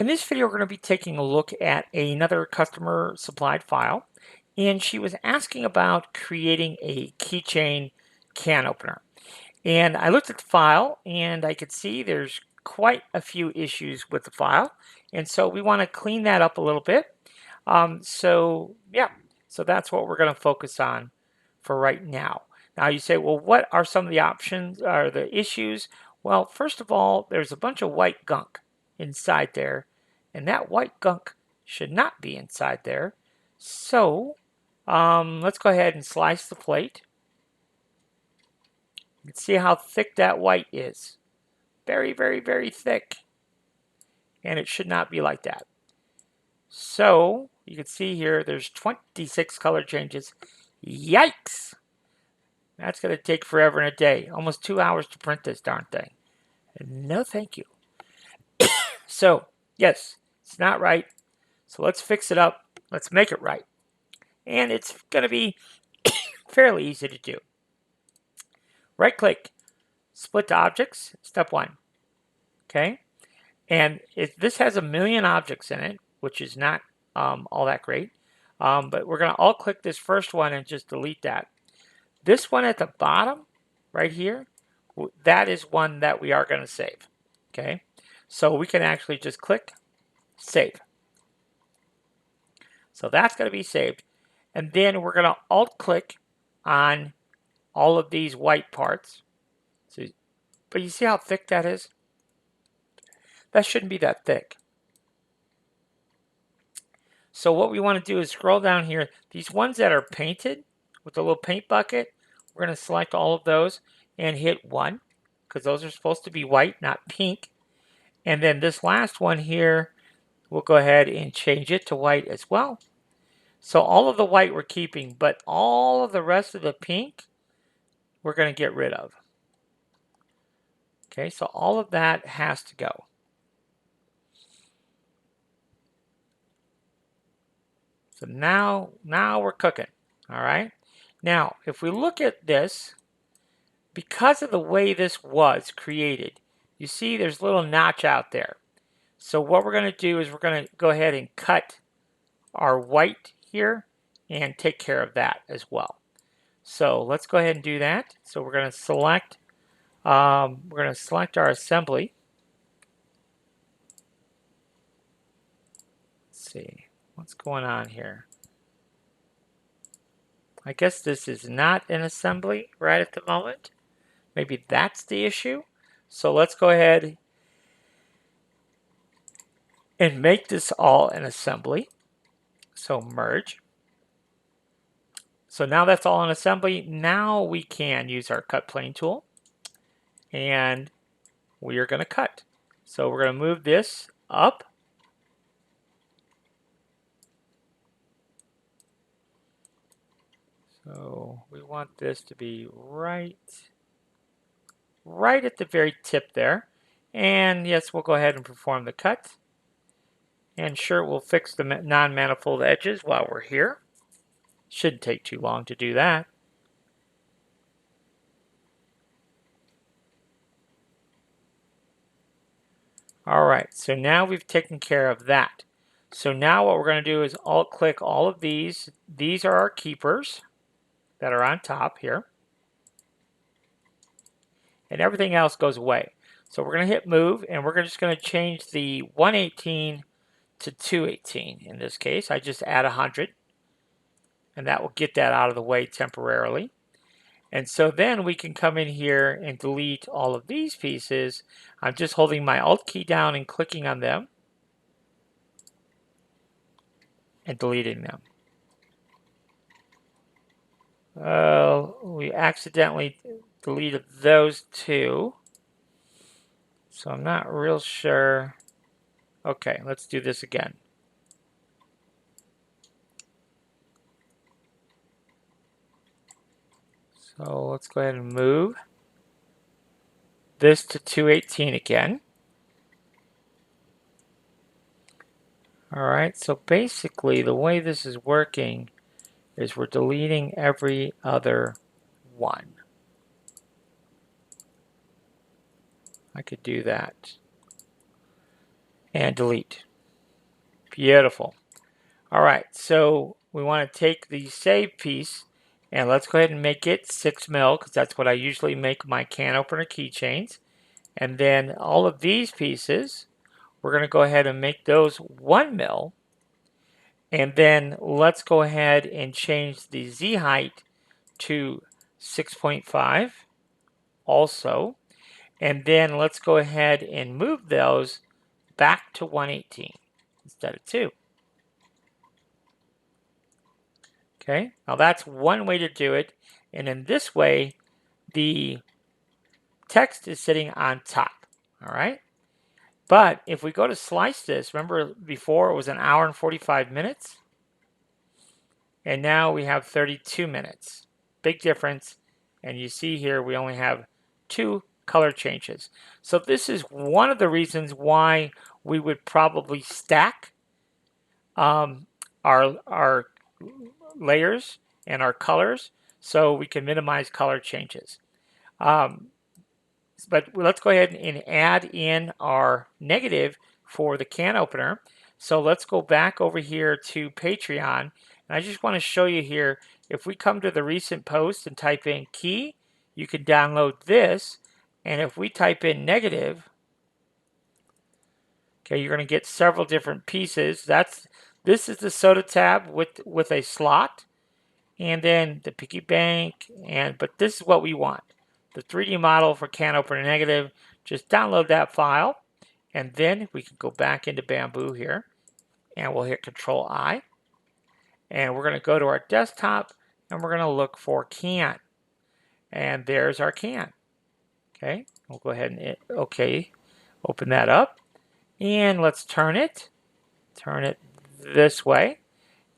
In this video, we're going to be taking a look at another customer supplied file, and she was asking about creating a keychain can opener. And I looked at the file and I could see there's quite a few issues with the file. And so we want to clean that up a little bit. So that's what we're going to focus on for right now. Now you say, well, what are some of the options or the issues? Well, first of all, there's a bunch of white gunk inside there, and that white gunk should not be inside there. So let's go ahead and slice the plate. You can see how thick that white is. Very, very, very thick. And it should not be like that. So you can see here there's 26 color changes. Yikes! That's going to take forever and a day. Almost 2 hours to print this darn thing. No thank you. So, yes, it's not right. So let's fix it up. Let's make it right. And it's going to be fairly easy to do. Right click, split to objects, step 1. Okay? And this has a million objects in it, which is not all that great. But we're going to all click this first one and just delete that. This one at the bottom, right here, that is one that we are going to save. Okay, so we can actually just click save. So that's going to be saved. And then we're going to alt click on all of these white parts. So, but you see how thick that is? That shouldn't be that thick. So what we want to do is scroll down here. These ones that are painted with the little paint bucket, we're going to select all of those and hit 1 because those are supposed to be white, not pink. And then this last one here, we'll go ahead and change it to white as well. So all of the white we're keeping, but all of the rest of the pink, we're going to get rid of. Okay, so all of that has to go. So now we're cooking, all right? Now, if we look at this, because of the way this was created, you see there's a little notch out there. So what we're going to do is we're going to go ahead and cut our white here and take care of that as well. So let's go ahead and do that. So we're going to select our assembly. Let's see what's going on here. I guess this is not an assembly right at the moment. Maybe that's the issue. So let's go ahead and make this all an assembly. So merge. So now that's all an assembly. Now we can use our cut plane tool and we are going to cut. So we're going to move this up. So we want this to be right at the very tip there. And yes, we'll go ahead and perform the cut. And sure, we'll fix the non-manifold edges while we're here. Shouldn't take too long to do that. All right, so now we've taken care of that. So now what we're going to do is alt-click all of these. These are our keepers that are on top here. And everything else goes away. So we're going to hit move, and we're just going to change the 118 to 218. In this case, I just add 100, and that will get that out of the way temporarily. And so then we can come in here and delete all of these pieces. I'm just holding my Alt key down and clicking on them and deleting them. We accidentally deleted those two. So I'm not real sure. Okay, let's do this again. So let's go ahead and move this to 218 again. All right, so basically the way this is working is we're deleting every other one. I could do that and delete. Beautiful. All right, so we want to take the save piece and let's go ahead and make it 6 mil because that's what I usually make my can opener keychains. And then all of these pieces, we're going to go ahead and make those 1 mil. And then let's go ahead and change the Z height to 6.5 also. And then let's go ahead and move those back to 118 instead of 2. Okay, now that's one way to do it. And in this way, the text is sitting on top. All right. But if we go to slice this, remember before it was an hour and 45 minutes? And now we have 32 minutes. Big difference. And you see here we only have 2 color changes. So this is one of the reasons why we would probably stack our layers and our colors so we can minimize color changes. But let's go ahead and add in our negative for the can opener. So let's go back over here to Patreon. And I just want to show you here, if we come to the recent post and type in key, you can download this. And if we type in negative, okay, you're going to get several different pieces. This is the soda tab with a slot. And then the piggy bank, but this is what we want. The 3D model for can opener negative. Just download that file, and then we can go back into Bamboo here, and we'll hit Control I, and we're going to go to our desktop, and we're going to look for can, and there's our can. Okay, we'll go ahead and open that up, and let's turn it this way,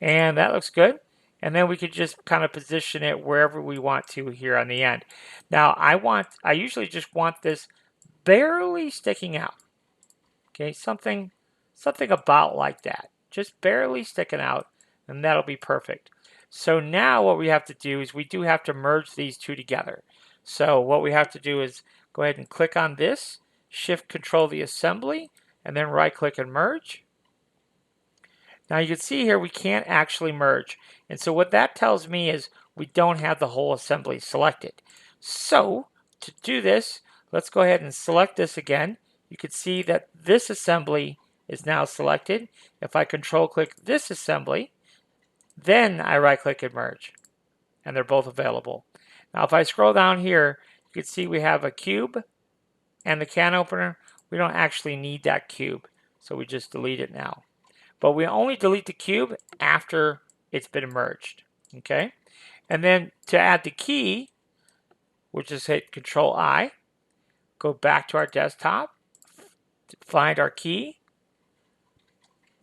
and that looks good. And then we could just kind of position it wherever we want to here on the end. Now I usually just want this barely sticking out. Okay, something about like that. Just barely sticking out, and that'll be perfect. So now what we have to do is we do have to merge these two together. So what we have to do is go ahead and click on this, Shift Control the assembly, and then right click and merge. Now you can see here we can't actually merge. And so what that tells me is we don't have the whole assembly selected. So to do this, let's go ahead and select this again. You can see that this assembly is now selected. If I control click this assembly, then I right click and merge. And they're both available. Now if I scroll down here, you can see we have a cube and the can opener. We don't actually need that cube, so we just delete it now. But we only delete the cube after it's been merged. Okay? And then to add the key, we'll just hit Control I, go back to our desktop, find our key.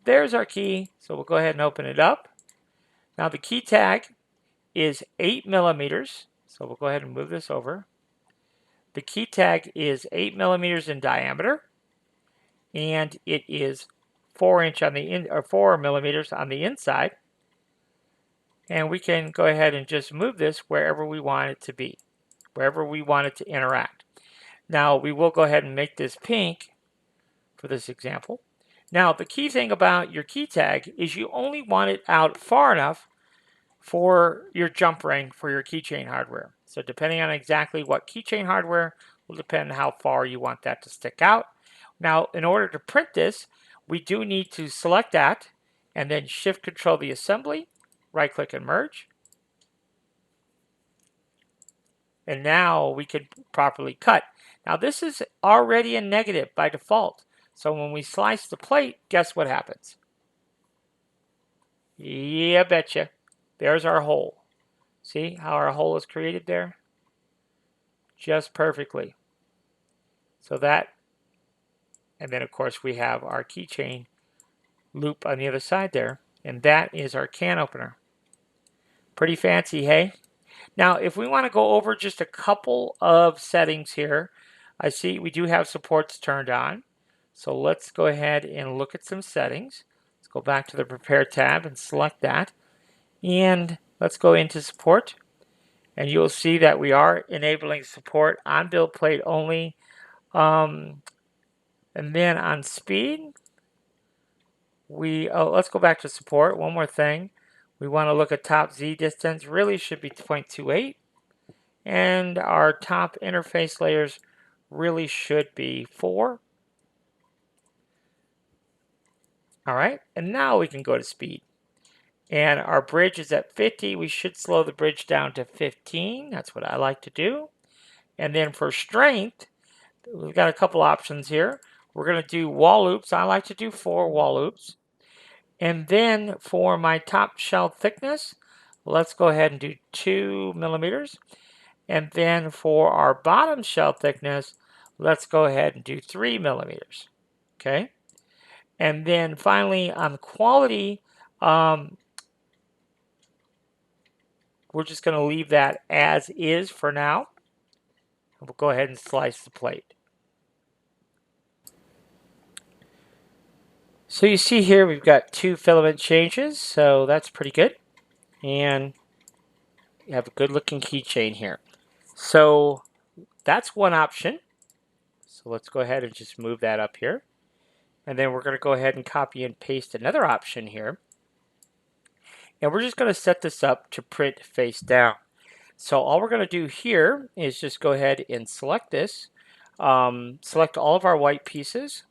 There's our key, so we'll go ahead and open it up. Now the key tag is 8 millimeters, so we'll go ahead and move this over. The key tag is 8 millimeters in diameter, and it is 4 millimeters on the inside. And we can go ahead and just move this wherever we want it to be, wherever we want it to interact. Now we will go ahead and make this pink for this example. Now the key thing about your key tag is you only want it out far enough for your jump ring for your keychain hardware. So depending on exactly what keychain hardware will depend on how far you want that to stick out. Now in order to print this, we do need to select that and then Shift Control the assembly, right click and merge. And now we can properly cut. Now this is already a negative by default. So when we slice the plate, guess what happens? Yeah, betcha. There's our hole. See how our hole is created there? Just perfectly. So that, and then of course we have our keychain loop on the other side there. And that is our can opener. Pretty fancy, hey? Now, if we want to go over just a couple of settings here, I see we do have supports turned on. So let's go ahead and look at some settings. Let's go back to the Prepare tab and select that. And let's go into support. And you'll see that we are enabling support on build plate only. And then on speed, let's go back to support. One more thing. We want to look at top Z distance. Really should be 0.28. And our top interface layers really should be 4. All right, and now we can go to speed. And our bridge is at 50. We should slow the bridge down to 15. That's what I like to do. And then for strength, we've got a couple options here. We're going to do wall loops. I like to do 4 wall loops. And then for my top shell thickness, let's go ahead and do 2 millimeters. And then for our bottom shell thickness, let's go ahead and do 3 millimeters. Okay. And then finally on quality, we're just going to leave that as is for now. We'll go ahead and slice the plate. So you see here we've got 2 filament changes, so that's pretty good. And you have a good looking keychain here. So that's one option. So let's go ahead and just move that up here. And then we're going to go ahead and copy and paste another option here. And we're just going to set this up to print face down. So all we're going to do here is just go ahead and select this. Select all of our white pieces,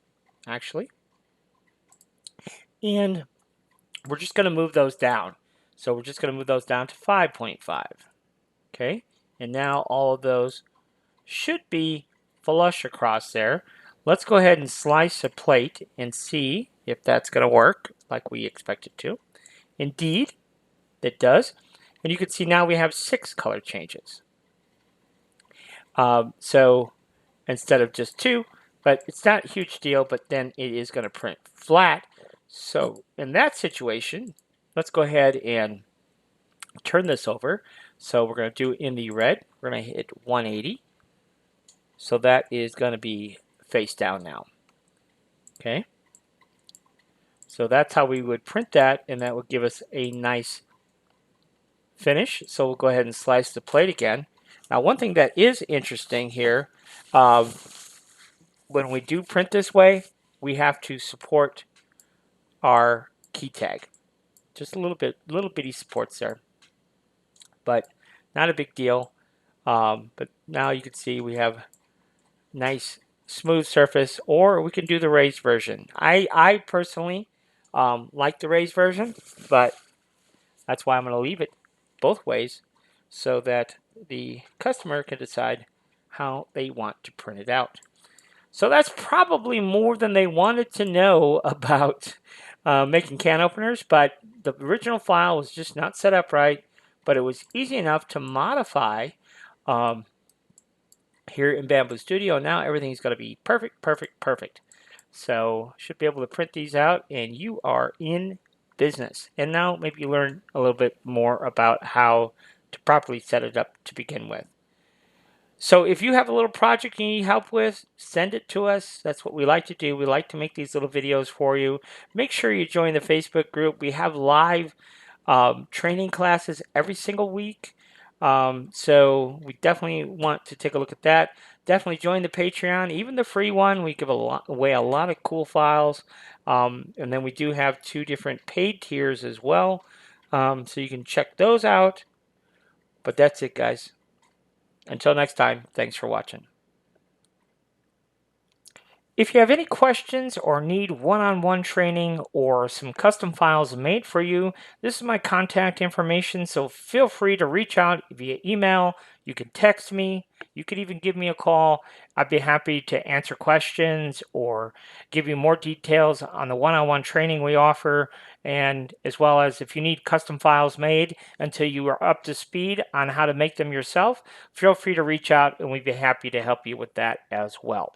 actually. And we're just going to move those down. So we're just going to move those down to 5.5. Okay. And now all of those should be flush across there. Let's go ahead and slice a plate and see if that's going to work like we expect it to. Indeed, it does. And you can see now we have 6 color changes. So instead of just 2, but it's not a huge deal, but then it is going to print flat. So in that situation, let's go ahead and turn this over. So we're going to do in the red, we're going to hit 180. So that is going to be face down now. Okay. So that's how we would print that, and that would give us a nice finish. So we'll go ahead and slice the plate again. Now one thing that is interesting here, when we do print this way, we have to support our key tag. Just a little bitty supports there, but not a big deal. But now you can see we have nice smooth surface, or we can do the raised version. I personally like the raised version, but that's why I'm going to leave it both ways so that the customer can decide how they want to print it out. So that's probably more than they wanted to know about making can openers, but the original file was just not set up right, but it was easy enough to modify here in Bambu Studio. Now everything's going to be perfect, perfect, perfect. So should be able to print these out and you are in business. And now maybe you learn a little bit more about how to properly set it up to begin with. So if you have a little project you need help with, send it to us. That's what we like to do. We like to make these little videos for you. Make sure you join the Facebook group. We have live training classes every single week. So we definitely want to take a look at that. Definitely join the Patreon, even the free one. We give away a lot of cool files. And then we do have 2 different paid tiers as well. So you can check those out. But that's it, guys. Until next time, thanks for watching. If you have any questions or need one-on-one training or some custom files made for you, this is my contact information, so feel free to reach out via email. You can text me. You could even give me a call. I'd be happy to answer questions or give you more details on the one-on-one training we offer, and as well as if you need custom files made until you are up to speed on how to make them yourself, feel free to reach out and we'd be happy to help you with that as well.